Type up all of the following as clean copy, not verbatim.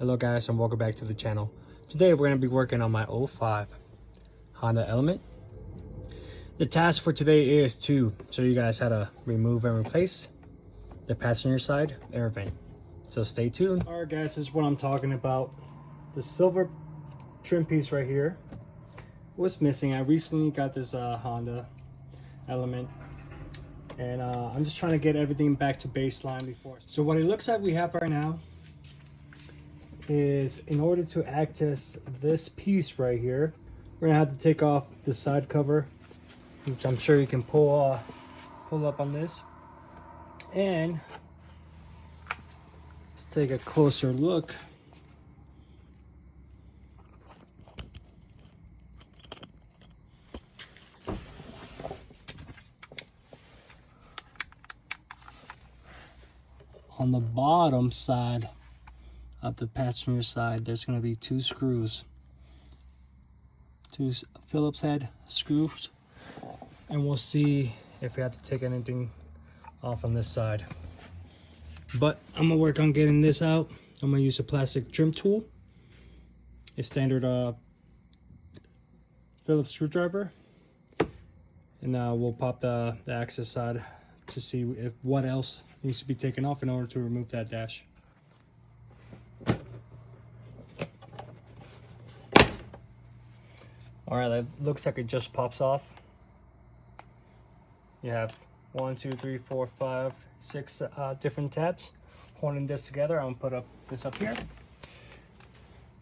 Hello guys and welcome back to the channel. Today we're going to be working on my '05 Honda Element. The task for today is to show you guys how to remove and replace the passenger side air vent. So stay tuned. Alright guys, this is what I'm talking about. The silver trim piece right here was missing. I recently got this Honda Element and I'm just trying to get everything back to baseline before. So what it looks like we have right now is, in order to access this piece right here, we're gonna have to take off the side cover, which I'm sure you can pull up on this. And let's take a closer look. On the bottom side of the passenger side, there's going to be two screws, two Phillips head screws, and we'll see if we have to take anything off on this side. But I'm gonna work on getting this out. I'm gonna use a plastic trim tool, a standard Phillips screwdriver, and we'll pop the access side to see if what else needs to be taken off in order to remove that dash. All right, that looks like it just pops off. You have 1, 2, 3, 4, 5, 6 different tabs holding this together. I'm gonna put this up here.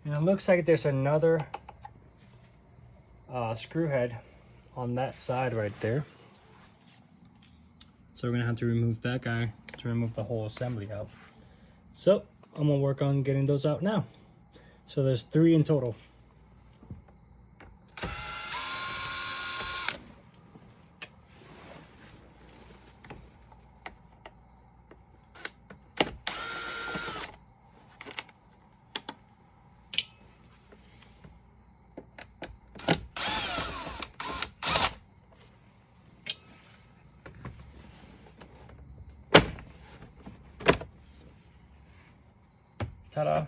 And it looks like there's another screw head on that side right there. So we're gonna have to remove that guy to remove the whole assembly out. So I'm gonna work on getting those out now. So there's 3 in total. Ta-da!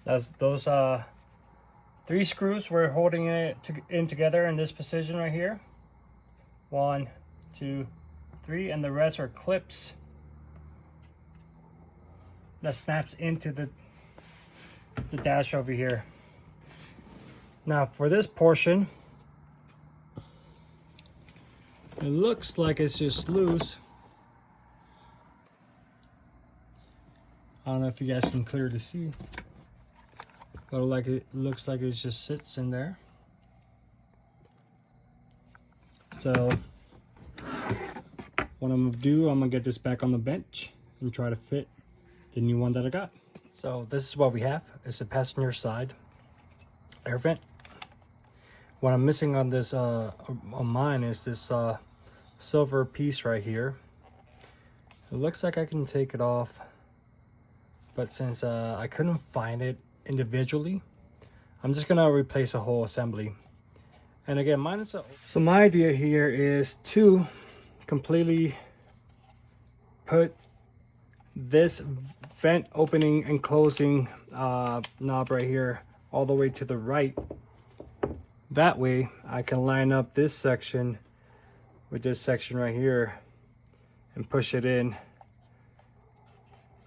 That's those 3 screws. We're holding it in together in this position right here. 1, 2, 3, and the rest are clips that snaps into the dash over here. Now for this portion, it looks like it's just loose. I don't know if you guys can clearly see, but it looks like it just sits in there. So what I'm gonna do, I'm gonna get this back on the bench and try to fit the new one that I got. So this is what we have. It's the passenger side air vent. What I'm missing on this on mine is this silver piece right here. It looks like I can take it off, but since I couldn't find it individually, I'm just gonna replace a whole assembly. And again, mine is so my idea here is to completely put this vent opening and closing knob right here all the way to the right. That way I can line up this section with this section right here and push it in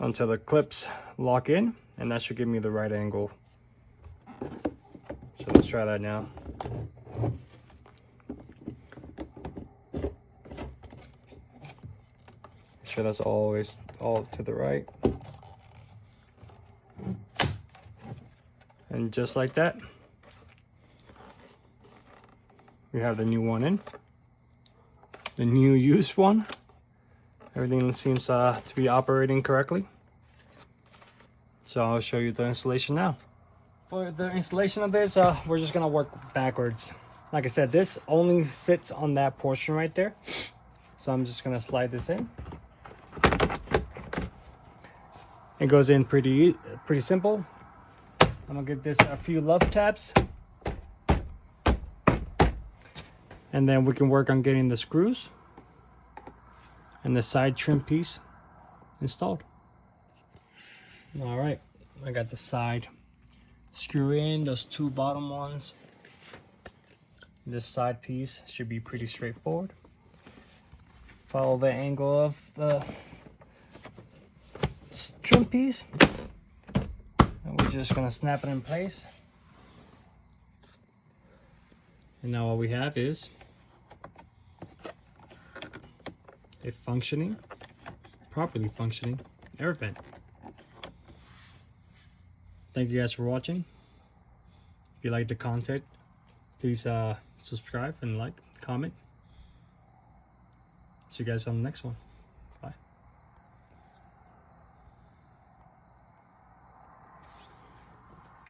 until the clips lock in, and that should give me the right angle. So let's try that now. Make sure that's always all to the right. And just like that, we have the new one in. The new used one. Everything seems to be operating correctly. So I'll show you the installation now. For the installation of this, we're just gonna work backwards. Like I said, this only sits on that portion right there. So I'm just gonna slide this in. It goes in pretty simple. I'm gonna give this a few love taps. And then we can work on getting the screws and the side trim piece installed. All right, I got the side screw in, those two bottom ones. This side piece should be pretty straightforward. Follow the angle of the trim piece, and we're just gonna snap it in place. And now what we have is a properly functioning air vent. Thank you guys for watching. If you like the content, please subscribe and like, comment. See you guys on the next one.